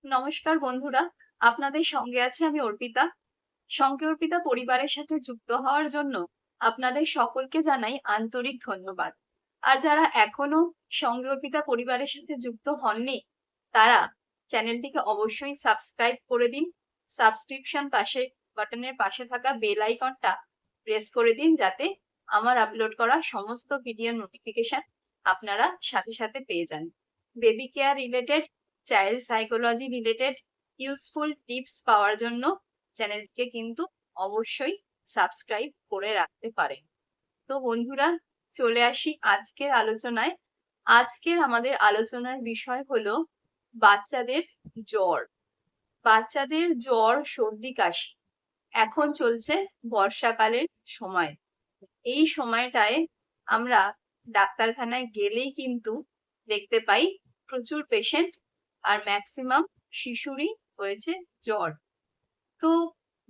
নমস্কার বন্ধুরা, আপনাদের সঙ্গে আছে আমি অর্পিতা। সঙ্গে অর্পিতা পরিবারের সাথে যুক্ত হওয়ার জন্য আপনাদের সকলকে জানাই আন্তরিক ধন্যবাদ। আর যারা এখনো সঙ্গে অর্পিতা পরিবারের সাথে যুক্ত হননি, তারা চ্যানেলটিকে অবশ্যই সাবস্ক্রাইব করে দিন। সাবস্ক্রিপশন বাটনের পাশে থাকা বেল আইকনটা প্রেস করে দিন, যাতে আমার আপলোড করা সমস্ত ভিডিওর নোটিফিকেশন আপনারা সাথে সাথে পেয়ে যান। Baby care related, child psychology related useful tips পাওয়ার জন্য চ্যানেলকে কিন্তু অবশ্যই সাবস্ক্রাইব করে রাখতে পারেন। তো বন্ধুরা, চলে আসি আজকের আলোচনায়। আজকের আমাদের আলোচনার বিষয় হলো বাচ্চাদের জ্বর। বাচ্চাদের জ্বর, সর্দি, কাশি। এখন চলছে বর্ষাকালের সময়। এই সময়টায় আমরা ডাক্তারখানায় গেলেই কিন্তু দেখতে পাই প্রচুর পেশেন্ট, আর ম্যাক্সিমাম শিশুরই হয়েছে জ্বর। তো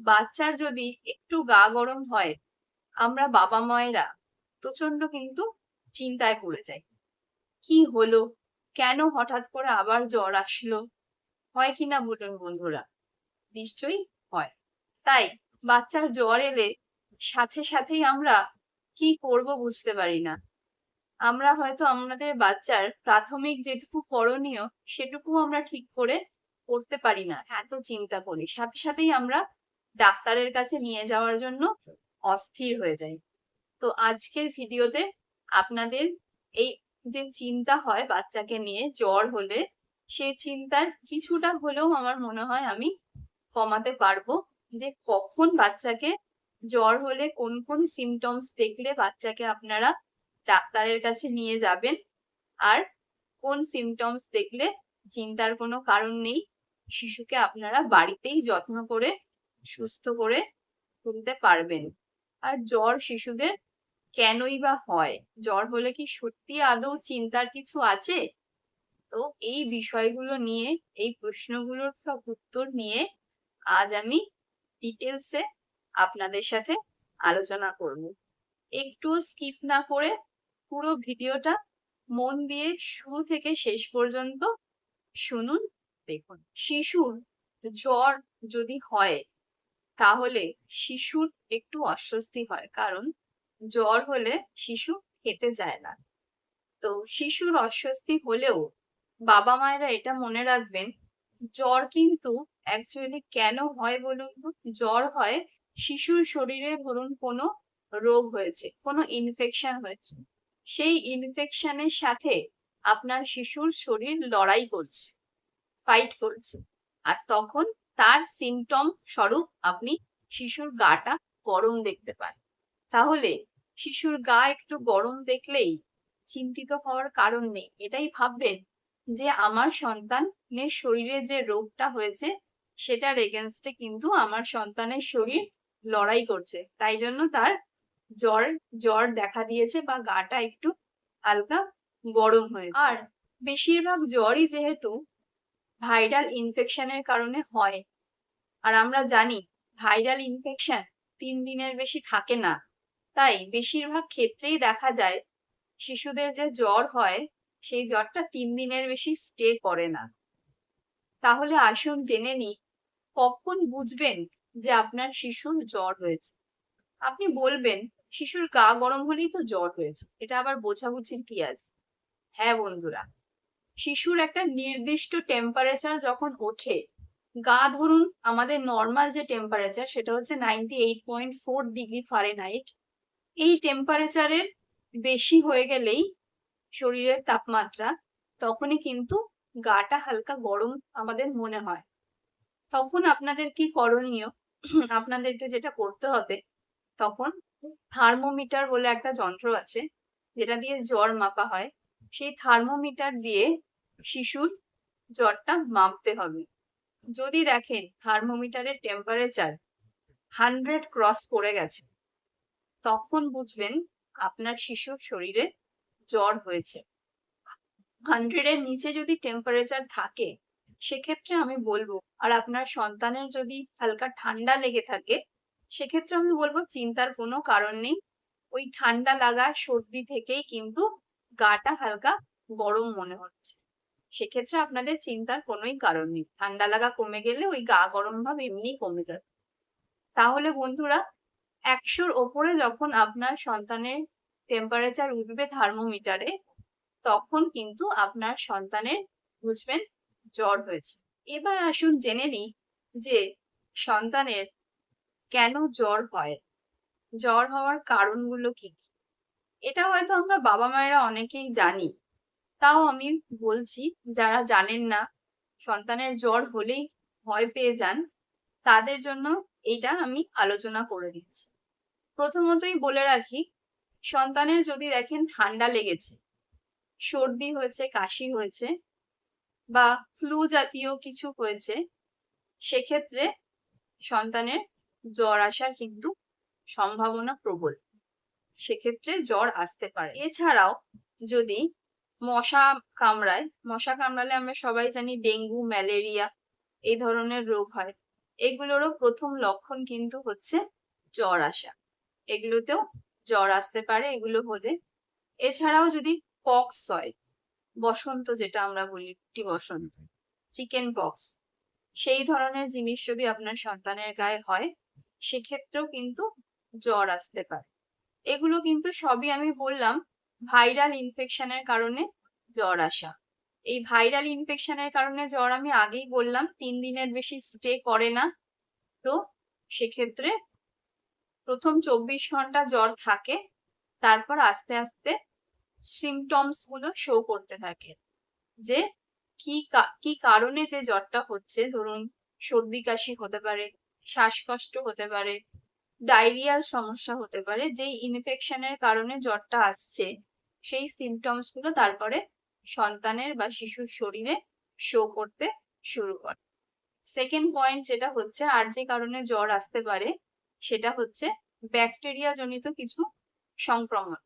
বাচ্চার যদি একটু গা গরম হয়, আমরা বাবা মায়েরা প্রচন্ড কিন্তু চিন্তায় পড়ে যাই। কি হলো, কেন হঠাৎ করে আবার জ্বর আসলো? হয় কিনা বলুন বন্ধুরা? নিশ্চয়ই হয়। তাই বাচ্চার জ্বর এলে সাথে সাথেই আমরা কি করব বুঝতে পারি না। আমরা হয়তো আমাদের বাচ্চার প্রাথমিক যেটুকু করণীয় সেটুকু আমরা ঠিক করে করতে পারি না, এত চিন্তা করি। সাথে সাথেই আমরা ডাক্তারের কাছে নিয়ে যাওয়ার জন্য অস্থির হয়ে যাই। তো আজকের ভিডিওতে আপনাদের এই যে চিন্তা হয় বাচ্চাকে নিয়ে জ্বর হলে, সেই চিন্তার কিছুটা হলেও আমার মনে হয় আমি কমাতে পারবো। যে কখন বাচ্চাকে জ্বর হলে কোন কোন সিমটমস দেখলে বাচ্চাকে আপনারা ডাক্তারের কাছে নিয়ে যাবেন, আর কোন সিমটমস দেখলে চিন্তার কোনো কারণ নেই, শিশুকে আপনারা বাড়িতেই যত্ন করে সুস্থ করে তুলতে পারবেন। আর জ্বর শিশুদের কেনই বা হয়? জ্বর হলে কি সত্যি আদৌ চিন্তার কিছু আছে? তো এই বিষয়গুলো নিয়ে, এই প্রশ্নগুলোর সব উত্তর নিয়ে আজ আমি ডিটেলসে আপনাদের সাথে আলোচনা করব। একটু স্কিপ না করে পুরো ভিডিওটা মন দিয়ে শুরু থেকে শেষ পর্যন্ত শুনুন, দেখুন। শিশুর জ্বর যদি হয়, তাহলে শিশুর একটু অস্বস্তি হয়, কারণ জ্বর হলে শিশু খেতে চায় না। তো শিশুর অস্বস্তি হলেও বাবা মায়েরা এটা মনে রাখবেন, জ্বর কিন্তু অ্যাকচুয়ালি কেন হয় বলুন তো? জ্বর হয় শিশুর শরীরে ধরুন কোনো রোগ হয়েছে, কোনো ইনফেকশন হয়েছে, সেই ইনফেকশনের সাথে আপনার শিশুর শরীর লড়াই করছে, ফাইট করছে। আর তখন তার সিমটম স্বরূপ আপনি শিশুর গাটা গরম দেখতে পান। তাহলে শিশুর গা একটু গরম দেখলেই চিন্তিত হওয়ার কারণ নেই। এটাই ভাববেন যে আমার সন্তানের শরীরে যে রোগটা হয়েছে সেটার এগেনস্টে কিন্তু আমার সন্তানের শরীর লড়াই করছে, তাই জন্য তার জ্বর জ্বর দেখা দিয়েছে বা গাটা একটু হালকা গরম হয়েছে। আর বেশিরভাগ জ্বরই যেহেতু ভাইরাল ইনফেকশনের কারণে হয়, আর আমরা জানি ভাইরাল ইনফেকশন 3 দিনের বেশি থাকে না, তাই বেশিরভাগ ক্ষেত্রেই দেখা যায় শিশুদের যে জ্বর হয় সেই জ্বরটা 3 দিনের বেশি স্টে করে না। তাহলে আসুন জেনে নিই কখন বুঝবেন যে আপনার শিশুর জ্বর হয়েছে। আপনি বলবেন শিশুর গা গরম হলেই তো জ্বর হয়েছে, এটা আবার বোঝাবুঝির কি আছে? হ্যাঁ বন্ধুরা, শিশুর একটা নির্দিষ্ট টেম্পারেচার যখন ওঠে, গা ধরুন আমাদের নর্মাল যে টেম্পারেচার সেটা হচ্ছে 98.4 ডিগ্রি ফারেনহাইট। এই টেম্পারেচারের বেশি হয়ে গেলেই শরীরের তাপমাত্রা, তখনই কিন্তু গাটা হালকা গরম আমাদের মনে হয়। তখন আপনাদের কি করণীয়? আপনাদেরকে যেটা করতে হবে, তখন থার্মোমিটার বলে একটা যন্ত্র আছে যেটা দিয়ে জ্বর মাপা হয়, সেই থার্মোমিটার দিয়ে শিশুর জ্বরটা মাপতে হবে। যদি দেখেন থার্মোমিটারের টেম্পারেচার 100 ক্রস করে গেছে, তখন বুঝবেন আপনার শিশুর শরীরে জ্বর হয়েছে। 100 এর নিচে যদি টেম্পারেচার থাকে, সেক্ষেত্রে আমি বলবো, আর আপনার সন্তানের যদি হালকা ঠান্ডা লেগে থাকে, সেক্ষেত্রে আমি বলবো চিন্তার কোনো কারণ নেই। ওই ঠান্ডা লাগা সর্দি থেকেই কিন্তু গাটা হালকা গরম মনে হচ্ছে, সেক্ষেত্রে আপনাদের চিন্তার কোনোই কারণ নেই। ঠান্ডা লাগা কমে গেলে ওই গা গরম ভাব এমনিই কমে যাবে। তাহলে বন্ধুরা ১০০ র ওপরে যখন আপনার সন্তানের টেম্পারেচার উঠবে থার্মোমিটারে, তখন কিন্তু আপনার সন্তানের বুঝবেন জ্বর হয়েছে। এবার আসুন জেনে নিই যে সন্তানের কেন জ্বর হয়? জ্বর হওয়ার কারণগুলো কি? এটা হয়তো আমরা বাবা-মায়েরা অনেকেই জানি। তাও আমি বলছি, যারা জানেন না, সন্তানের জ্বর হলেই ভয় পেয়ে যান, তাদের জন্য এইটা আমি আলোচনা করে দিচ্ছি। প্রথমতই বলে রাখি, সন্তানের যদি দেখেন ঠান্ডা লেগেছে, সর্দি হয়েছে, কাশি হয়েছে বা ফ্লু জাতীয় কিছু হয়েছে, সেক্ষেত্রে সন্তানের জ্বর আসার কিন্তু সম্ভাবনা প্রবল। সেক্ষেত্রে জ্বর আসতে পারে। এছাড়াও যদি মশা মশা কামড়ালে আমরা সবাই জানি ডেঙ্গু, ম্যালেরিয়া এই ধরনের রোগ হয়। এগুলোরও প্রথম লক্ষণ কিন্তু হচ্ছে জ্বর আসা। এগুলোতেও জ্বর আসতে পারে এগুলো হলে। এছাড়াও যদি পক্স হয়, বসন্ত যেটা আমরা বলি, বসন্ত, চিকেন পক্স, সেই ধরনের জিনিস যদি আপনার সন্তানের গায়ে হয়, সেক্ষেত্রেও কিন্তু জ্বর আসতে পারে। এগুলো কিন্তু সবই আমি বললাম ভাইরাল ইনফেকশনের কারণে জ্বর আসা। এই ভাইরাল ইনফেকশনের কারণে জ্বর আমি আগেই বললাম ৩ দিনের বেশি স্টে করে না। তো সেক্ষেত্রে প্রথম ২৪ ঘন্টা জ্বর থাকে, তারপর আস্তে আস্তে সিম্পটমস গুলো শো করতে থাকে যে কি কারণে যে জ্বরটা হচ্ছে। ধরুন সর্দি কাশি হতে পারে, শ্বাসকষ্ট হতে পারে, ডায়রিয়ার সমস্যা হতে পারে। যেই ইনফেকশনের কারণে জ্বরটা আসছে, সেই সিম্পটমস গুলো তারপরে সন্তানের বা শিশুর শরীরে শো করতে শুরু করে। সেকেন্ড পয়েন্ট যেটা হচ্ছে, আর যে কারণে জ্বর আসতে পারে, সেটা হচ্ছে ব্যাকটেরিয়া জনিত কিছু সংক্রমণ।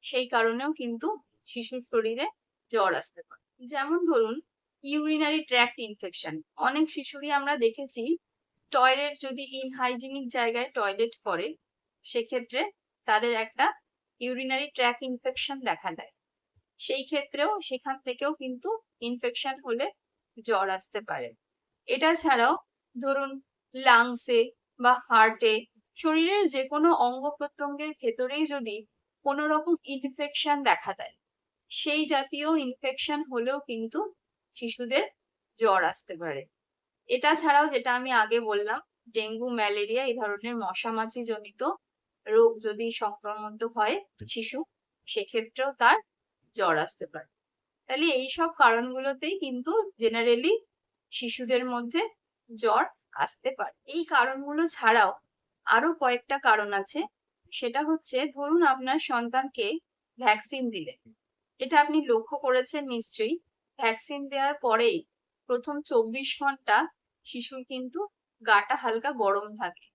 সেই কারণেও কিন্তু শিশুর শরীরে জ্বর আসতে পারে। যেমন ধরুন ইউরিনারি ট্র্যাক্ট ইনফেকশন। অনেক শিশুরই আমরা দেখেছি টয়লেট যদি ইনহাইজিনিক জায়গায় টয়লেট করে, সেক্ষেত্রে তাদের একটা ইউরিনারি ট্র্যাক্ট ইনফেকশন দেখা দেয়। সেই ক্ষেত্রেও সেখান থেকেও কিন্তু ইনফেকশন হলে জ্বর আসতে পারে। এটা ছাড়াও ধরুন লাংসে বা হার্টে, শরীরের যে কোনো অঙ্গ প্রত্যঙ্গের ভেতরেই যদি কোনো রকম ইনফেকশন দেখা দেয়, সেই জাতীয় ইনফেকশন হলেও কিন্তু শিশুদের জ্বর আসতে পারে। এটা ছাড়াও যেটা আমি আগে বললাম, ডেঙ্গু, ম্যালেরিয়া এই ধরনের মশা-মাছি জনিত রোগ যদি সংক্রমিত হয় শিশু, সেক্ষেত্রেও তার জ্বর আসতে পারে। তাহলে এইসব কারণগুলোতেই কিন্তু জেনারেলি শিশুদের মধ্যে জ্বর আসতে পারে। এই কারণগুলো ছাড়াও আরো কয়েকটা কারণ আছে। সেটা হচ্ছে, ধরুন আপনার সন্তানকে ভ্যাকসিন দিলেন। এটা আপনি লক্ষ্য করেছেন নিশ্চয়ই। ভ্যাকসিন দেওয়ার পরেই প্রথম ২৪ ঘন্টা শিশুর কিন্তু গাটা হালকা গরম থাকে।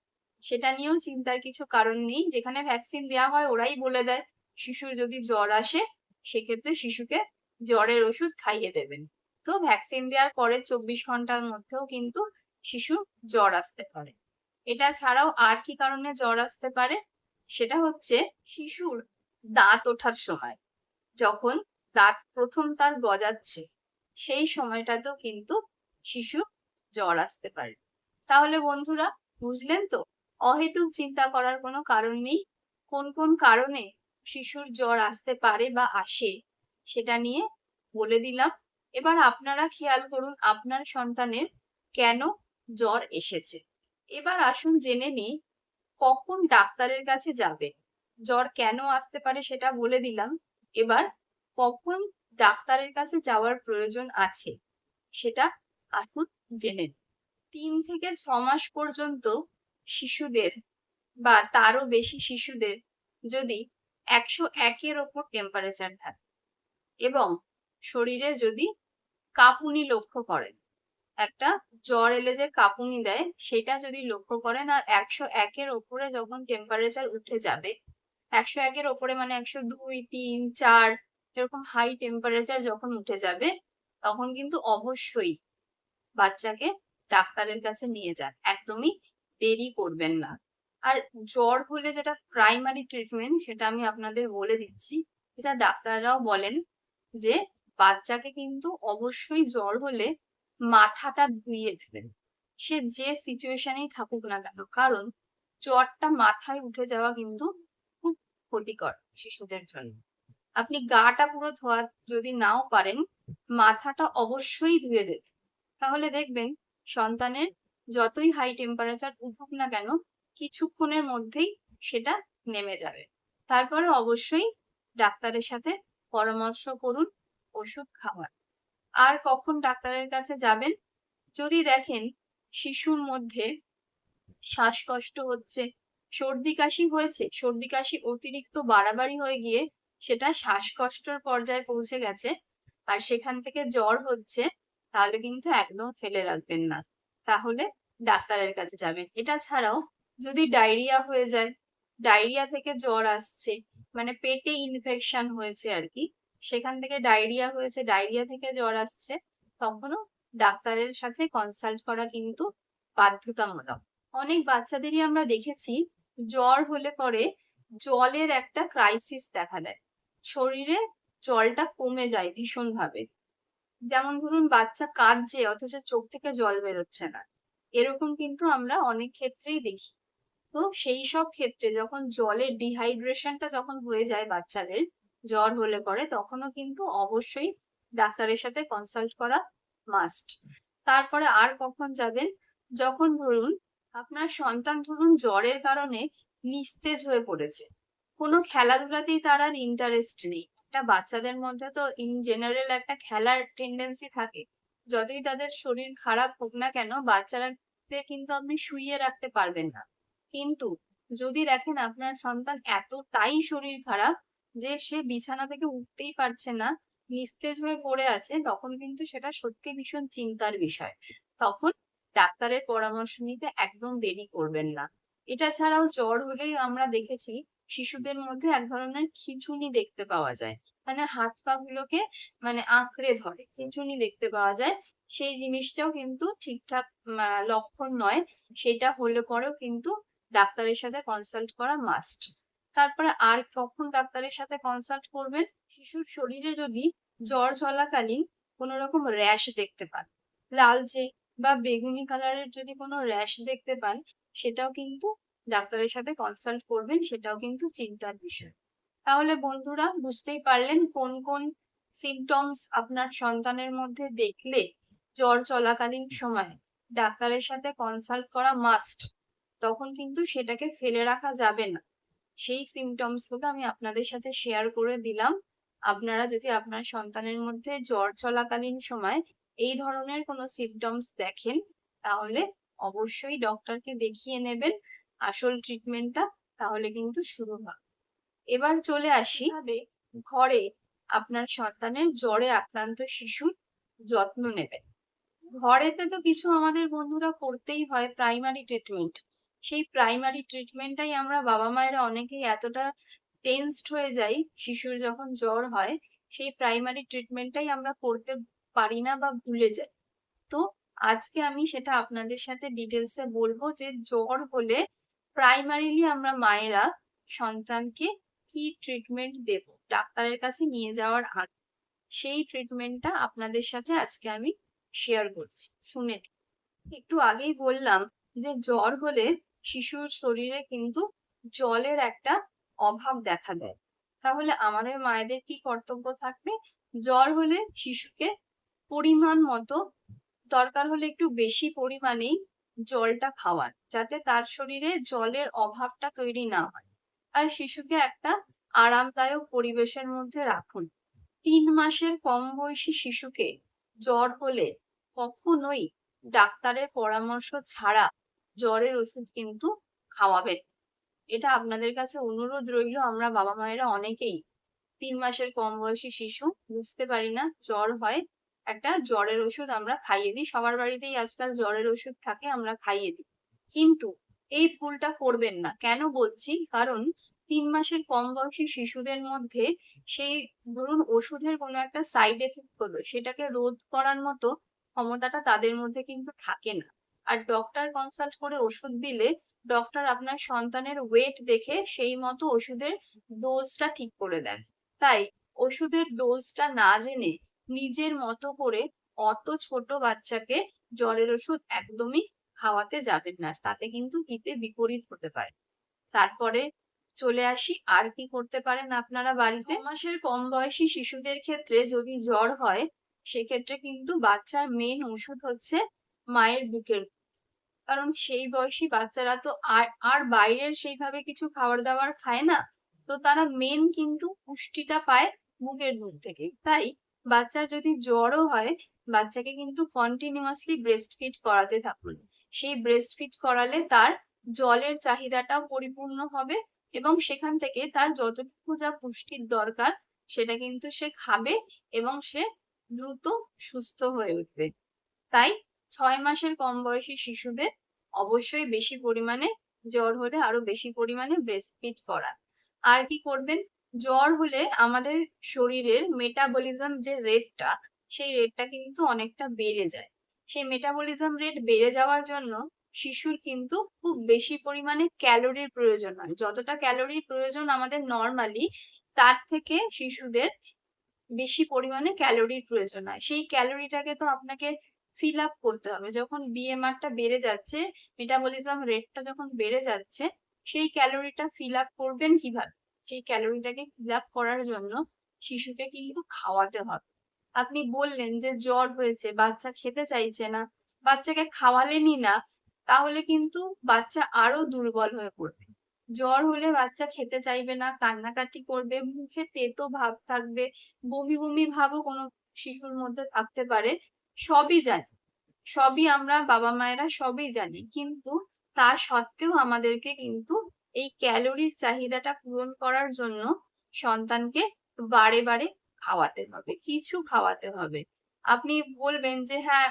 সেটা নিয়েও চিন্তার কিছু কারণ নেই। যেখানে ভ্যাকসিন দেওয়া হয় ওরাই বলে দেয় শিশুর যদি জ্বর আসে, সেক্ষেত্রে শিশুকে জ্বরের ওষুধ খাইয়ে দেবেন। তো ভ্যাকসিন দেওয়ার পরের ২৪ ঘন্টার মধ্যেও কিন্তু শিশুর জ্বর আসতে পারে। এটা ছাড়াও আর কি কারণে জ্বর আসতে পারে? সেটা হচ্ছে শিশুর দাঁত ওঠার সময়, যখন দাঁত প্রথম তার গজাচ্ছে, সেই সময়টাতেও কিন্তু শিশুর জ্বর আসতে পারে। তাহলে বন্ধুরা বুঝলেন তো, অহেতুক চিন্তা করার কোনো কারণ নেই। কোন কোন কারণে শিশুর জ্বর আসতে পারে বা আসে, সেটা নিয়ে বলে দিলাম। এবার আপনারা খেয়াল করুন আপনার সন্তানের কেন জ্বর এসেছে। এবার আসুন জেনে নিই কখন ডাক্তারের কাছে যাবেন। জ্বর কেন আসতে পারে সেটা বলে দিলাম। এবার কখন ডাক্তারের কাছে যাওয়ার প্রয়োজন আছে, সেটা আসুন জেনে নিই। ৩ থেকে ৬ মাস পর্যন্ত শিশুদের বা তারও বেশি শিশুদের যদি ১০১ এর ওপর টেম্পারেচার থাকে এবং শরীরে যদি কাঁপুনি লক্ষ্য করেন, একটা জ্বর এলে যে কাঁপুনি দেয় সেটা যদি লক্ষ্য করেন, আর ১০১ এর ওপরে যখন টেম্পারেচার উঠে যাবে, ১০১ এর ওপরে মানে ১০২, ৩, ৪ এরকম হাই টেম্পারেচার যখন উঠে যাবে, তখন কিন্তু অবশ্যই বাচ্চাকে ডাক্তারের কাছে নিয়ে যান। একদমই দেরি করবেন না। আর জ্বর হলে যেটা প্রাইমারি ট্রিটমেন্ট, সেটা আমি আপনাদের বলে দিচ্ছি। এটা ডাক্তাররাও বলেন যে বাচ্চাকে কিন্তু অবশ্যই জ্বর হলে মাথাটা ধুইয়ে দেবেন। সে যে সিচুয়েশনেই থাকুক না কেন। কারণ জ্বরটা মাথায় উঠে যাওয়া কিন্তু খুব ক্ষতিকর শিশুদের জন্য। আপনি গাটা পুরো ধোয়া যদি নাও পারেন, মাথাটা অবশ্যই ধুয়ে দেবেন। তাহলে দেখবেন সন্তানের যতই হাই টেম্পারেচার উঠুক না কেন, কিছুক্ষণের মধ্যেই সেটা নেমে যাবে। তারপরে অবশ্যই ডাক্তারের সাথে পরামর্শ করুন ওষুধ খাওয়ার। আর কখন ডাক্তারের কাছে যাবেন? যদি দেখেন শিশুর মধ্যে শ্বাসকষ্ট হচ্ছে, সর্দি কাশি হয়েছে, সর্দি কাশি অতিরিক্ত বাড়াবাড়ি হয়ে গিয়ে সেটা শ্বাসকষ্টের পর্যায়ে পৌঁছে গেছে, আর সেখান থেকে জ্বর হচ্ছে, তাহলে কিন্তু একদম ফেলে রাখবেন না। তাহলে ডাক্তারের কাছে যাবেন। এটা ছাড়াও যদি ডায়রিয়া হয়ে যায়, ডায়রিয়া থেকে জ্বর আসছে, মানে পেটে ইনফেকশন হয়েছে আরকি, সেখান থেকে ডায়রিয়া হয়েছে, ডায়রিয়া থেকে জ্বর আসছে, তখনও ডাক্তারের সাথে কনসাল্ট করা কিন্তু বাধ্যতামূলক। অনেক বাচ্চাদেরই আমরা দেখেছি জ্বর হলে পরে জলের একটা ক্রাইসিস দেখা দেয়। শরীরে জলটা কমে যায় ভীষণভাবে। যেমন ধরুন বাচ্চা কাঁদছে অথচ চোখ থেকে জল বেরোচ্ছে না। এরকম কিন্তু আমরা অনেক ক্ষেত্রেই দেখি। তো সেই সব ক্ষেত্রে যখন জলের ডিহাইড্রেশনটা যখন হয়ে যায় বাচ্চাদের জ্বর হলে পরে, তখনও কিন্তু অবশ্যই ডাক্তারের সাথে কনসাল্ট করা মাস্ট। তারপরে আর কখন যাবেন? যখন ধরুন আপনার সন্তান ধরুন জ্বরের কারণে নিস্তেজ হয়ে পড়েছে, কোনো খেলাধুলাতেই তার আর ইন্টারেস্ট নেই। একটা বাচ্চাদের মধ্যে তো ইন জেনারেল একটা খেলার টেন্ডেন্সি থাকে। যতই তাদের শরীর খারাপ হোক না কেন, বাচ্চারাকে কিন্তু আপনি শুইয়ে রাখতে পারবেন না। কিন্তু যদি দেখেন আপনার সন্তান এতটাই শরীর খারাপ যে সে বিছানা থেকে উঠতেই পারছে না, নিস্তেজ হয়ে পড়ে আছে, তখন কিন্তু সেটা সত্যি ভীষণ চিন্তার বিষয়। তখন ডাক্তারের পরামর্শ নিতে একদম দেরি করবেন না। এটা ছাড়াও জ্বর হলেই আমরা দেখেছি শিশুদের মধ্যে এক ধরনের খিঁচুনি দেখতে পাওয়া যায়। মানে হাত পা গুলোকে মানে আঁকড়ে ধরে, খিঁচুনি দেখতে পাওয়া যায়। সেই জিনিসটাও কিন্তু ঠিকঠাক লক্ষণ নয়। সেটা হলে পরেও কিন্তু ডাক্তারের সাথে কনসাল্ট করা মাস্ট। তারপরে আর কখন ডাক্তারের সাথে কনসাল্ট করবেন? শিশুর শরীরে যদি জ্বর চলাকালীন কোনো রকম র‍্যাশ দেখতে পান, লালচে বা বেগুনি কালারের যদি কোনো র‍্যাশ দেখতে পান, সেটাও কিন্তু ডাক্তারের সাথে কনসাল্ট করবেন, সেটাও কিন্তু চিন্তার বিষয়। তাহলে বন্ধুরা বুঝতেই পারলেন কোন কোন সিম্পটমস আপনার সন্তানের মধ্যে দেখলে জ্বর চলাকালীন সময় ডাক্তারের সাথে কনসাল্ট করা মাস্ট। তখন কিন্তু সেটাকে ফেলে রাখা যাবে না। সেই সিম্পটমস গুলো আমি আপনাদের সাথে শেয়ার করে দিলাম। আপনারা যদি আপনার সন্তানের মধ্যে জ্বর চলাকালীন সময় এই ধরনের কোনো সিম্পটমস দেখেন, তাহলে অবশ্যই ডক্টরকে দেখিয়ে নেবেন। আসল ট্রিটমেন্টটা তাহলে কিন্তু শুরু হবে। এবার চলে আসি কিভাবে ঘরে আপনার সন্তানের জ্বরে আক্রান্ত শিশুর যত্ন নেবেন। ঘরেতে তো কিছু আমাদের বন্ধুরা করতেই হয় প্রাইমারি ট্রিটমেন্ট। সেই প্রাইমারি ট্রিটমেন্টটাই আমরা বাবা-মায়েরা অনেকেই এতটা টেনসড হয়ে যাই শিশুর যখন জ্বর হয়, সেই প্রাইমারি ট্রিটমেন্টটাই আমরা করতে পারি না বা ভুলে যাই। তো আজকে আমি সেটা আপনাদের সাথে ডিটেইলস এ বলবো যে জ্বর হলে প্রাইমারিলি আমরা মায়েরা সন্তানকে কি ট্রিটমেন্ট দেব ডাক্তারের কাছে নিয়ে যাওয়ার আগে। সেই ট্রিটমেন্টটা আপনাদের সাথে আজকে আমি শেয়ার করছি। শুনে নিন। একটু আগেই বললাম যে জ্বর হলে শিশুর শরীরে কিন্তু জলের একটা অভাব দেখা দেয়। তাহলে আমাদের মায়েদের কি কর্তব্য থাকবে? জ্বর হলে শিশুকে পরিমাণ মতো, দরকার হলে একটু বেশি পরিমাণেই জলটা খাওয়ান, যাতে তার শরীরে জলের অভাবটা তৈরি না হয়। আর শিশুকে একটা আরামদায়ক পরিবেশের মধ্যে রাখুন। ৩ মাসের কম বয়সী শিশুকে জ্বর হলে কখনোই ডাক্তারের পরামর্শ ছাড়া জ্বরের ওষুধ কিন্তু খাওয়াবেন। এটা আপনাদের কাছে অনুরোধ রইল। আমরা বাবা-মায়েরা অনেকেই ৩ মাসের কম বয়সী শিশু বুঝতে পারি না, জ্বর হয়, একটা জ্বরের ওষুধ আমরা খাইয়ে দিই। সবার বাড়িতেই আজকাল জ্বরের ওষুধ থাকে, আমরা খাইয়ে দিই। কিন্তু এই ভুলটা করবেন না। কেন বলছি? কারণ ৩ মাসের কম বয়সী শিশুদের মধ্যে সেই ধরুন ওষুধের কোনো একটা সাইড এফেক্ট হলো, সেটাকে রোধ করার মতো ক্ষমতাটা তাদের মধ্যে কিন্তু থাকে না। আর ডক্টর কনসাল্ট করে ওষুধ দিলে ডক্টর আপনার সন্তানের ওয়েট দেখে সেই মতো ওষুধের ডোজটা ঠিক করে দেন। তাই ওষুধের ডোজটা না জেনে নিজের মতো করে অত ছোট বাচ্চাকে জ্বরের ওষুধ একদমই খাওয়াতে যাবেন না। তাতে কিন্তু হিতে বিপরীত হতে পারে। তারপরে চলে আসি আর কি করতে পারেন আপনারা বাড়িতে। 9 মাসের কম বয়সী শিশুদের ক্ষেত্রে যদি জ্বর হয়, সেক্ষেত্রে কিন্তু বাচ্চার মেইন ওষুধ হচ্ছে মায়ের বুকের, কারণ সেই বয়সী বাচ্চারা তো আর বাইরের সেইভাবে কিছু খাবার-দাবার খায় না। তো তারা মেইন কিন্তু পুষ্টিটা পায় বুকের দুধ থেকে। তাই বাচ্চার যদি জ্বরও হয়, বাচ্চাকে কিন্তু কন্টিনিউয়াসলি ব্রেস্ট ফিড করাতে থাকুন। সেই ব্রেস্ট ফিড করালে তার জলের চাহিদাটাও পরিপূর্ণ হবে এবং সেখান থেকে তার যতটুকু যা পুষ্টির দরকার সেটা কিন্তু সে খাবে এবং সে দ্রুত সুস্থ হয়ে উঠবে। তাই 6 মাসের কম বয়সী শিশুদের অবশ্যই বেশি পরিমাণে জ্বর হলে আরো বেশি পরিমাণে ব্রেস্ট ফিড করা। আর কি করবেন? জ্বর হলে আমাদের শরীরের মেটাবলিজম যে রেটটা, সেই রেটটা কিন্তু অনেকটা বেড়ে যায়। সেই মেটাবলিজম রেট বেড়ে যাওয়ার জন্য শিশুর কিন্তু খুব বেশি পরিমাণে ক্যালোরির প্রয়োজন হয়। যতটা ক্যালোরির প্রয়োজন আমাদের নরমালি, তার থেকে শিশুদের বেশি পরিমাণে ক্যালোরির প্রয়োজন হয়। সেই ক্যালোরিটাকে তো আপনাকে ফিল আপ করতে হবে। যখন BMR টা বেড়ে যাচ্ছে, মেটাবলিজম রেটটা যখন বেড়ে যাচ্ছে, সেই ক্যালোরিটা ফিল আপ করবেন কিভাবে? সেই ক্যালোরিটাকে ফিল আপ করার জন্য শিশুকে কিন্তু খাওয়াতে হবে। আপনি বললেন যে জ্বর হয়েছে, বাচ্চা খেতে চাইছে না, বাচ্চাকে খাওয়ালেনই না, তাহলে কিন্তু বাচ্চা আরো দুর্বল হয়ে পড়বে। জ্বর হলে বাচ্চা খেতে চাইবে না, কান্নাকাটি করবে, মুখে তেতো ভাব থাকবে, বমি, বমি ভাবও কোনো শিশুর মধ্যে থাকতে পারে। সবই জানি। সবই আমরা বাবা-মায়েরা সবই জানি। কিন্তু তা সত্ত্বেও আমাদেরকে কিন্তু এই ক্যালোরির চাহিদাটা পূরণ করার জন্য সন্তানকে বারে, বারে খাওয়াতে হবে। কিছু খাওয়াতে হবে। আপনি বলবেন যে হ্যাঁ,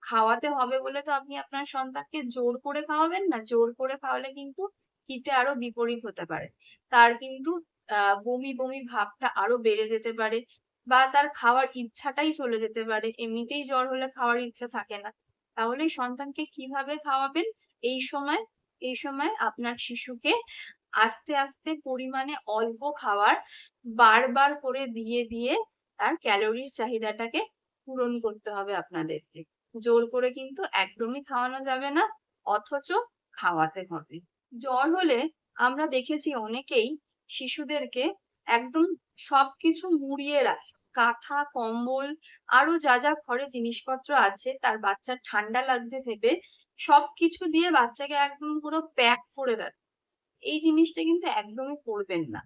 খাওয়াতে হবে বলে তো আপনি আপনার সন্তানকে জোর করে খাওয়াবেন না। জোর করে খাওয়ালে কিন্তু হিতে আরো বিপরীত হতে পারে। তার কিন্তু বমি, বমি ভাবটা আরো বেড়ে যেতে পারে বা তার খাওয়ার ইচ্ছাটাই চলে যেতে পারে। এমনিতেই জ্বর হলে খাওয়ার ইচ্ছা থাকে না। তাহলে সন্তানকে কিভাবে খাওয়াবেন? এই সময় এই সময় আপনার শিশুকে আস্তে, আস্তে পরিমাণে অল্প খাবার বারবার করে দিয়ে, দিয়ে তার ক্যালোরির চাহিদাটাকে পূরণ করতে হবে আপনাদেরকে। জোর করে কিন্তু একদমই খাওয়ানো যাবে না, অথচ খাওয়াতে হবে। জ্বর হলে আমরা দেখেছি অনেকেই শিশুদেরকে একদম সবকিছু মুড়িয়ে রাখে। কাঁথা, কম্বল আরো যা, যা ঘরে জিনিসপত্র আছে তার বাচ্চার ঠান্ডা লাগছে ভেবে সবকিছু দিয়ে বাচ্চাকে একদম পুরো প্যাক করে রাখে। এই জিনিসটা কিন্তু একদমই করবেন না।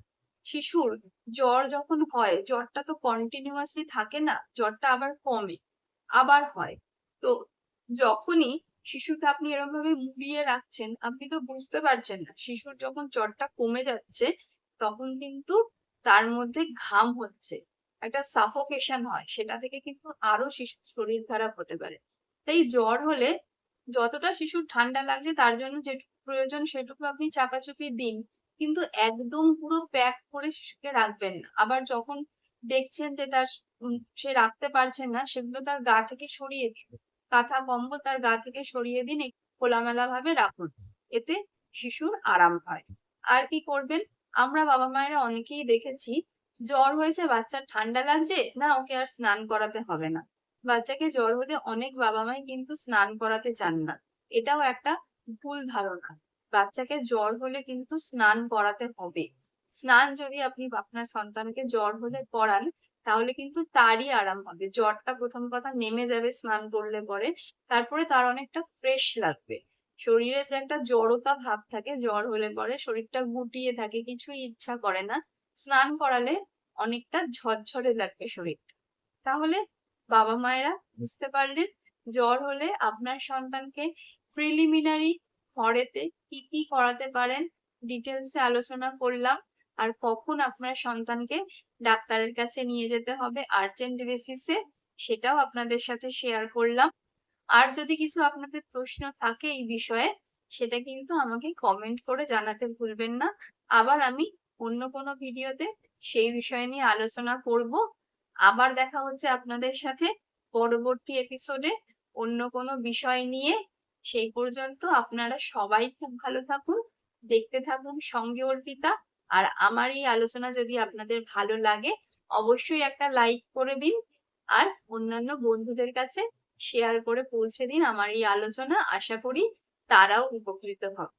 শিশুর জ্বর যখন হয়, জ্বরটা তো কন্টিনিউয়াসলি থাকে না, জ্বরটা আবার কমে, আবার হয়। তো যখনই শিশুকে আপনি এরকমভাবে মুড়িয়ে রাখছেন, আপনি তো বুঝতে পারছেন না। শিশুর যখন জ্বরটা কমে যাচ্ছে, তখন কিন্তু তার মধ্যে ঘাম হচ্ছে। একটা সাফোকেশন হয়। সেটা থেকে কিন্তু আরো শিশুর শরীর খারাপ হতে পারে। তাই জ্বর হলে যতটা শিশুর ঠান্ডা লাগছে তার জন্য যেটুকু প্রয়োজন সেটুকু আপনি চাপাচুপি দিন। কিন্তু একদম পুরো প্যাক করে শিশুকে রাখবেন না। আবার যখন দেখছেন যে তার সে রাখতে পারছেন না, সেগুলো তার গা থেকে সরিয়ে দিন। কাঁথা, কম্বল তার গা থেকে সরিয়ে দিন, একটু খোলামেলা ভাবে রাখুন। এতে শিশুর আরাম হয়। আর কি করবেন? আমরা বাবা-মায়েরা অনেকেই দেখেছি, জ্বর হয়েছে, বাচ্চার ঠান্ডা লাগছে, না ওকে আর স্নান করাতে হবে না। বাচ্চাকে জ্বর হলে অনেক বাবা-মাই কিন্তু স্নান করাতে চান না। এটাও একটা ভুল ধারণা। বাচ্চাকে জ্বর হলে কিন্তু স্নান করাতে হবে। স্নান যদি আপনি আপনার সন্তানকে জ্বর হলে করান, তাহলে কিন্তু তারই আরাম হবে। জ্বরটা প্রথম কথা নেমে যাবে স্নান করলে পরে। তারপরে তার অনেকটা ফ্রেশ লাগবে। শরীরে যে একটা জড়তা ভাব থাকে জ্বর হলে পরে, শরীরটা গুটিয়ে থাকে, কিছুই ইচ্ছা করে না। স্নান করালে অনেকটা ঝরঝরে লাগবে শরীরটা। তাহলে বাবা-মায়েরা বুঝতে পারলেন, জ্বর হলে আপনার সন্তানকে প্রিলিমিনারি ঘরেতে কি, কি করাতে পারেন ডিটেইলস এ আলোচনা করলাম। আর কখন আপনার সন্তানকে ডাক্তারের কাছে নিয়ে যেতে হবে আর্জেন্ট বেসিস এ, সেটাও আপনাদের সাথে শেয়ার করলাম। আর যদি কিছু আপনাদের প্রশ্ন থাকে এই বিষয়ে, সেটা কিন্তু আমাকে কমেন্ট করে জানাতে ভুলবেন না। আবার আমি অন্য কোনো ভিডিওতে সেই বিষয় নিয়ে আলোচনা করব। আবার দেখা হচ্ছে আপনাদের সাথে পরবর্তী এপিসোডে অন্য কোনো বিষয় নিয়ে। সেই পর্যন্ত আপনারা সবাই খুব ভালো থাকুন, দেখতে থাকুন সঙ্গে অর্পিতা। আর আমার এই আলোচনা যদি আপনাদের ভালো লাগে, অবশ্যই একটা লাইক করে দিন আর অন্যান্য বন্ধুদের কাছে শেয়ার করে পৌঁছে দিন আমার এই আলোচনা। আশা করি তারাও উপকৃত হবে।